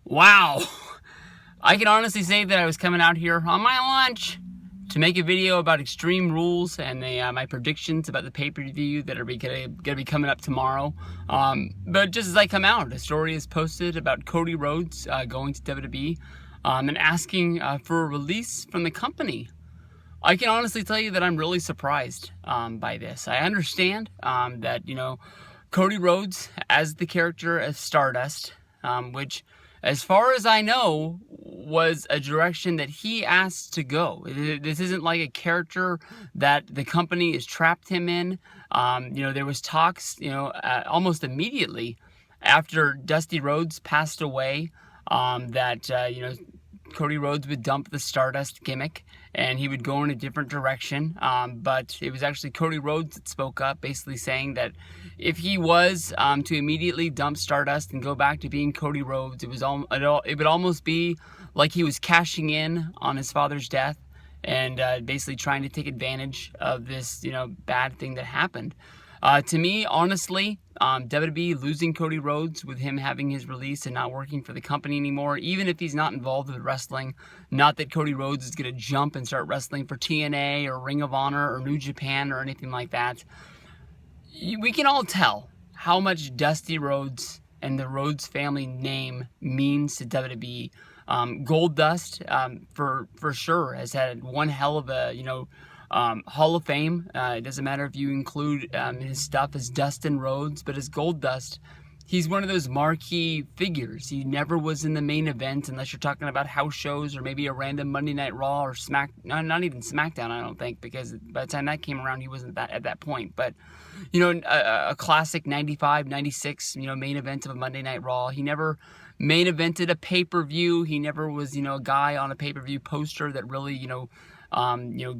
Wow. I can honestly say that I was coming out here on my lunch to make a video about Extreme Rules and my predictions about the pay-per-view that are going to be coming up tomorrow. But just as I come out, a story is posted about Cody Rhodes going to WWE and asking for a release from the company. I can honestly tell you that I'm really surprised by this. I understand that, Cody Rhodes as the character of Stardust, which, as far as I know, was a direction that he asked to go. This isn't like a character that the company has trapped him in. There was talks, almost immediately after Dusty Rhodes passed away, that, Cody Rhodes would dump the Stardust gimmick and he would go in a different direction. But it was actually Cody Rhodes that spoke up, basically saying that if he was to immediately dump Stardust and go back to being Cody Rhodes, it would almost be like he was cashing in on his father's death and basically trying to take advantage of this, bad thing that happened. To me, honestly, WWE losing Cody Rhodes with him having his release and not working for the company anymore, even if he's not involved with wrestling, not that Cody Rhodes is going to jump and start wrestling for TNA or Ring of Honor or New Japan or anything like that. We can all tell how much Dusty Rhodes and the Rhodes family name means to WWE. Goldust, for sure, has had one hell of a, Hall of Fame. It doesn't matter if you include his stuff as Dustin Rhodes, but as Goldust, he's one of those marquee figures. He never was in the main event unless you're talking about house shows or maybe a random Monday Night Raw or not even SmackDown, I don't think, because by the time that came around, he wasn't at that point. But, a classic 95, 96, main event of a Monday Night Raw. He never main evented a pay-per-view. He never was, a guy on a pay-per-view poster that really,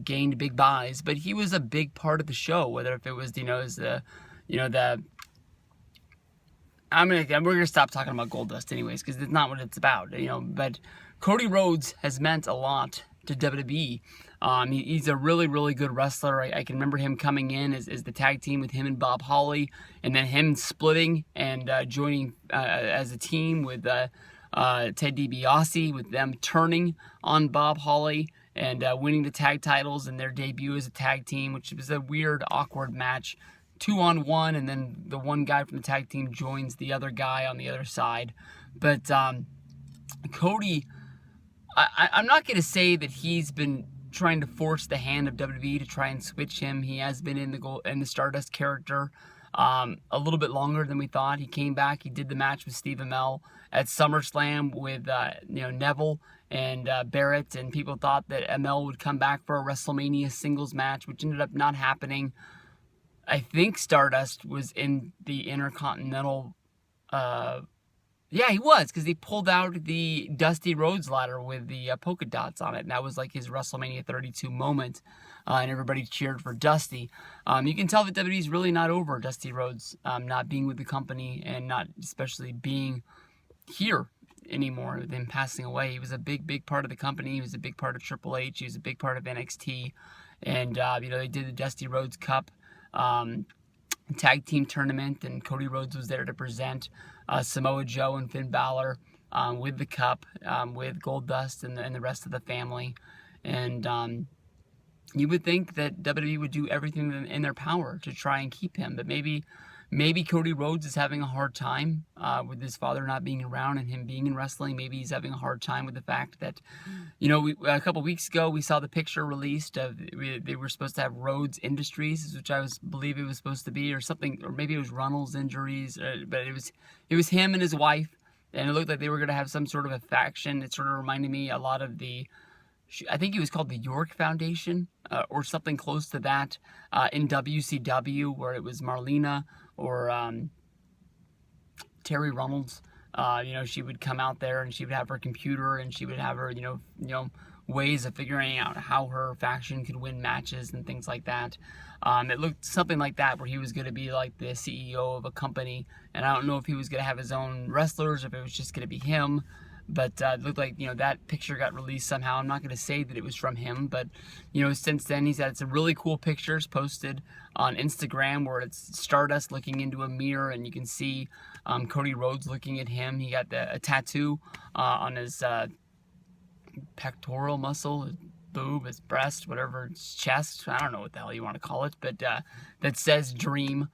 gained big buys, but he was a big part of the show, whether if it was, as the, we're gonna stop talking about Goldust anyways, because it's not what it's about, but Cody Rhodes has meant a lot to WWE. He's a really, really good wrestler. I can remember him coming in as the tag team with him and Bob Holly, and then him splitting and joining as a team with Ted DiBiase, with them turning on Bob Holly and winning the tag titles in their debut as a tag team, which was a weird, awkward match. 2-on-1, and then the one guy from the tag team joins the other guy on the other side. But Cody, I'm not going to say that he's been trying to force the hand of WWE to try and switch him. He has been in the Stardust character a little bit longer than we thought. He came back. He did the match with Steve Amell at SummerSlam with Neville and Barrett, and people thought that Amell would come back for a WrestleMania singles match, which ended up not happening. I think Stardust was in the Intercontinental. Yeah, he was, because he pulled out the Dusty Rhodes ladder with the polka dots on it, and that was like his WrestleMania 32 moment, and everybody cheered for Dusty. You can tell that WWE's really not over Dusty Rhodes not being with the company and not especially being here anymore with him passing away. He was a big, big part of the company. He was a big part of Triple H. He was a big part of NXT, and they did the Dusty Rhodes Cup tag team tournament, and Cody Rhodes was there to present Samoa Joe and Finn Balor with the cup, with Goldust and the rest of the family. And you would think that WWE would do everything in their power to try and keep him, but maybe Cody Rhodes is having a hard time with his father not being around and him being in wrestling. Maybe he's having a hard time with the fact that, a couple weeks ago we saw the picture released of they were supposed to have Rhodes Industries, which I believe it was supposed to be, or something, or maybe it was Runnels Injuries, but it was him and his wife, and it looked like they were going to have some sort of a faction. It sort of reminded me a lot of I think it was called the York Foundation or something close to that in WCW, where it was Marlena or Terry Runnels. She would come out there and she would have her computer and she would have her, ways of figuring out how her faction could win matches and things like that. It looked something like that, where he was going to be like the CEO of a company, and I don't know if he was going to have his own wrestlers, if it was just going to be him. But it looked like, that picture got released somehow. I'm not going to say that it was from him, but, since then he's had some really cool pictures posted on Instagram where it's Stardust looking into a mirror, and you can see Cody Rhodes looking at him. He got a tattoo on his pectoral muscle, his boob, his breast, whatever, his chest. I don't know what the hell you want to call it, but that says Dream.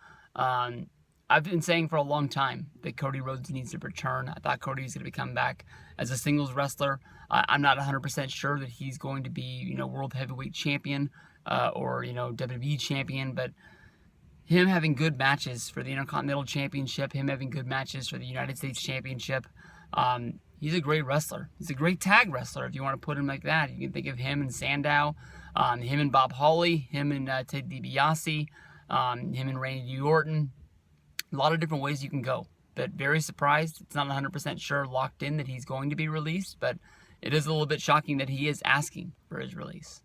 I've been saying for a long time that Cody Rhodes needs to return. I thought Cody was going to come back as a singles wrestler. I'm not 100% sure that he's going to be, world heavyweight champion or, WWE champion, but him having good matches for the Intercontinental Championship, him having good matches for the United States Championship, he's a great wrestler. He's a great tag wrestler, if you want to put him like that. You can think of him and Sandow, him and Bob Holly, him and Ted DiBiase, him and Randy Orton. A lot of different ways you can go, but very surprised. It's not 100% sure, locked in, that he's going to be released, but it is a little bit shocking that he is asking for his release.